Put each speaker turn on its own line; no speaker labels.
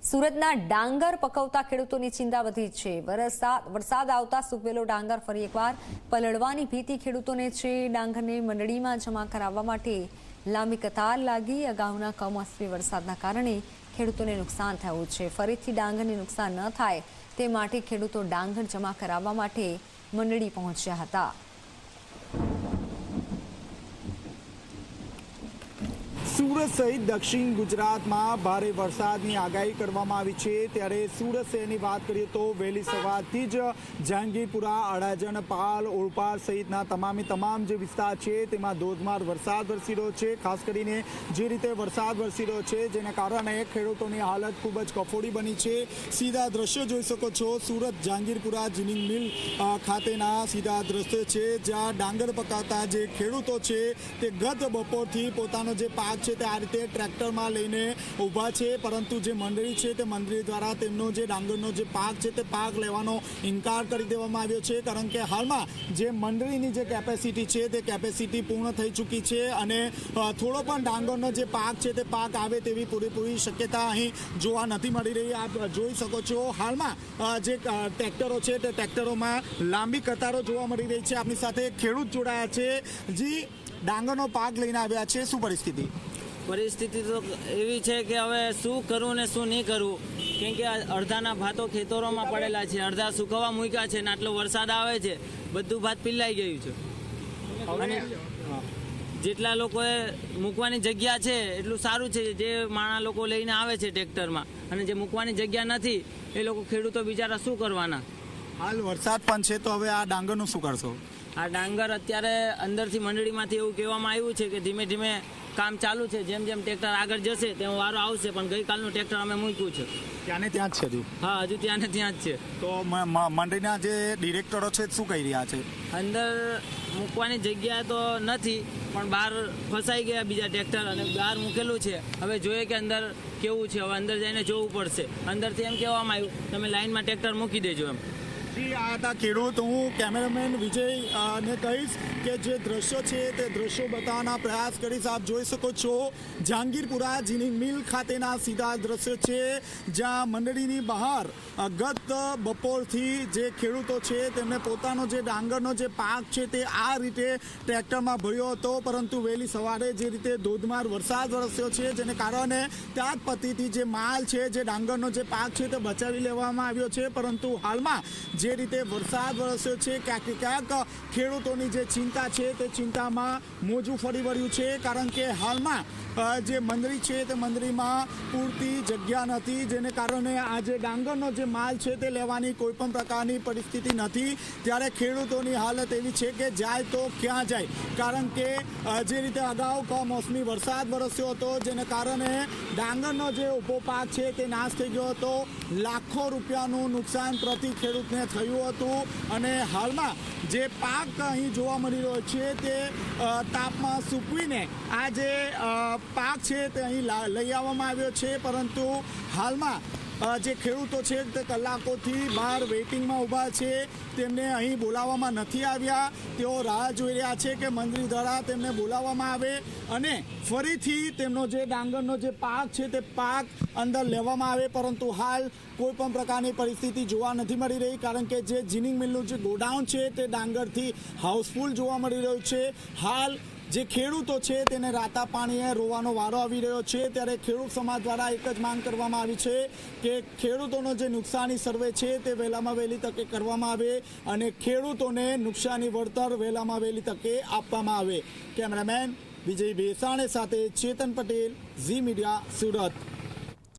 સુરતના ડાંગર પકવતા ખેડૂતોની ચિંતા વધી છે। વરસાદ આવતા સૂકવેલો ડાંગર ફરી એકવાર પલળવાની ભીતિ ખેડૂતોને છે। ડાંગરને મંડળીમાં જમા કરાવવા માટે લાંબી કતાર લાગી। અગાઉના કમોસમી વરસાદના કારણે ખેડૂતોને નુકસાન થયું છે। ફરીથી ડાંગરને નુકસાન ન થાય તે માટે ખેડૂતો ડાંગર જમા કરાવવા માટે મંડળી પહોંચ્યા હતા।
સુરત સહિત દક્ષિણ ગુજરાતમાં ભારે વરસાદની આગાહી કરવામાં આવી છે। ત્યારે સુરત શહેરની વાત કરીએ તો વહેલી સવારથી જ જહાંગીરપુરા, અડાજણ, પાલ, ઓલપાડ સહિતના તમામ જે વિસ્તાર છે તેમાં ધોધમાર વરસાદ વરસી રહ્યો છે। ખાસ કરીને જે રીતે વરસાદ વરસી રહ્યો છે જેના કારણે ખેડૂતોની હાલત ખૂબ જ કફોડી બની છે। સીધા દ્રશ્યો જોઈ શકો છો, સુરત જહાંગીરપુરા જીનિંગ મિલ ખાતેના સીધા દ્રશ્યો છે, જ્યાં ડાંગર પકાવતા જે ખેડૂતો છે તે ગત બપોરથી પોતાનો જે પાક છે તે આ રીતે ટ્રેક્ટરમાં લઈને ઊભા છે, પરંતુ જે મંડળી છે તે મંડળી દ્વારા તેમનો જે ડાંગરનો જે પાક છે તે પાક લેવાનો ઇનકાર કરી દેવામાં આવ્યો છે। કારણ કે હાલમાં જે મંડળીની જે કેપેસિટી છે તે કેપેસિટી પૂર્ણ થઈ ચૂકી છે અને થોડો પણ ડાંગરનો જે પાક છે તે પાક આવે તેવી પૂરેપૂરી શક્યતા અહીં જોવા નથી મળી રહી। આપ જોઈ શકો છો હાલમાં જે ટ્રેક્ટરો છે તે ટ્રેક્ટરોમાં લાંબી કતારો જોવા મળી રહી છે। આપની સાથે ખેડૂત જોડાયા છે, જે ડાંગરનો પાક લઈને આવ્યા છે। શું
પરિસ્થિતિ તો એવી છે કે હવે શું કરવું ને શું નહીં કરવું, કેમ કે અડધાના ભાતો ખેતરોમાં પડેલા છે, અડધા સુકવવા મૂક્યા છે ને આટલો વરસાદ આવે છે બધું ભાત પીલાઈ ગયું છે અને જેટલા લોકોએ મૂકવાની જગ્યા છે એટલું સારું છે જે માણા લોકો લઈને આવે છે ટ્રેક્ટરમાં, અને જે મૂકવાની જગ્યા નથી એ લોકો ખેડૂતો બિચારા શું કરવાના।
હાલ વરસાદ પણ છે તો હવે આ ડાંગરનું શું કરશો?
આ ડાંગર અત્યારે અંદરથી મંડળીમાંથી એવું કહેવામાં આવ્યું છે કે ધીમે ધીમે કામ ચાલુ છે, જેમ જેમ ટ્રેક્ટર આગળ જશે તેમ વારો આવશે, પણ ગઈકાલનું ટ્રેક્ટર અમે મૂક્યું છે
ત્યાં ને ત્યાં જ છે હજુ?
હા, હજુ ત્યાં ને ત્યાં જ છે।
તો મંડળીના જે ડિરેક્ટરો છે શું કહી રહ્યા છે?
અંદર મૂકવાની જગ્યા તો નથી, પણ બહાર ફસાઈ ગયા બીજા ટ્રેક્ટર અને બહાર મૂકેલું છે। હવે જોઈએ કે અંદર કેવું છે, હવે અંદર જઈને જોવું પડશે। અંદરથી એમ કહેવામાં આવ્યું તમે લાઇનમાં ટ્રેક્ટર મૂકી દેજો એમ।
આ હતા ખેડૂત। હું કેમેરામેન વિજય ને કહીશ કે જે દ્રશ્યો છે તે દ્રશ્યો બતાવવાના પ્રયાસ કરીશ। આપ જોઈ શકો છો જહાંગીરપુરા જીનિંગ મિલ ખાતેના સીધા દ્રશ્યો છે, જ્યાં મંડળીની બહાર ગત બપોરથી જે ખેડૂતો છે તેમને પોતાનો જે ડાંગરનો જે પાક છે તે આ રીતે ટ્રેક્ટરમાં ભર્યો હતો, પરંતુ વહેલી સવારે જે રીતે ધોધમાર વરસાદ વરસ્યો છે જેને કારણે ત્યાં જ પતિથી જે માલ છે, જે ડાંગરનો જે પાક છે તે બચાવી લેવામાં આવ્યો છે। પરંતુ હાલમાં જે રીતે વરસાદ વરસ્યો છે ક્યાંક ખેડૂતોની જે ચિંતા છે તે ચિંતામાં મોજું ફરી વળ્યું છે। કારણ કે હાલમાં જે મંડળી છે તે મંડળીમાં પૂરતી જગ્યા નથી, જેને કારણે આ જે ડાંગરનો જે માલ છે તે લેવાની કોઈ પણ પ્રકારની પરિસ્થિતિ નથી। ત્યારે ખેડૂતોની હાલત એવી છે કે જાય તો ક્યાં જાય, કારણ કે જે રીતે અગાઉ કમોસમી વરસાદ વરસ્યો હતો જેને કારણે ડાંગરનો જે ઊભો પાક છે તે નાશ થઈ ગયો હતો, લાખો રૂપિયાનું નુકસાન પ્રતિ ખેડૂતને થયું હતું। અને હાલમાં જે પાક અહીં જોવા મળી રહ્યો છે તે તાપમાં સૂકવીને આ જે પાક છે તે અહીં લઈ આવવામાં આવ્યો છે, પરંતુ હાલમાં જે ખેડૂતો છે તે કલાકોથી બહાર વેઇટિંગમાં ઊભા છે, તેમને અહીં બોલાવવામાં નથી આવ્યા। તેઓ રાહ જોઈ રહ્યા છે કે મંડળી દ્વારા તેમને બોલાવવામાં આવે અને ફરીથી તેમનો જે ડાંગરનો જે પાક છે તે પાક અંદર લેવામાં આવે, પરંતુ હાલ કોઈ પણ પ્રકારની પરિસ્થિતિ જોવા નથી મળી રહી। કારણ કે જે જીનિંગ મિલનું જે ગોડાઉન છે તે ડાંગરથી હાઉસફુલ જોવા મળી રહ્યું છે। હાલ જે ખેડૂતો છે તેને રાતા પાણીએ રોવાનો વારો આવી રહ્યો છે। ત્યારે ખેડૂત સમાજ દ્વારા એક જ માંગ કરવામાં આવી છે કે ખેડૂતોનો જે નુકસાની સર્વે છે તે વહેલામાં વહેલી તકે કરવામાં આવે અને ખેડૂતોને નુકસાની વળતર વહેલામાં વહેલી તકે આપવામાં આવે। કેમેરામેન વિજય ભેસાણે સાથે ચેતન પટેલ, ઝી મીડિયા, સુરત।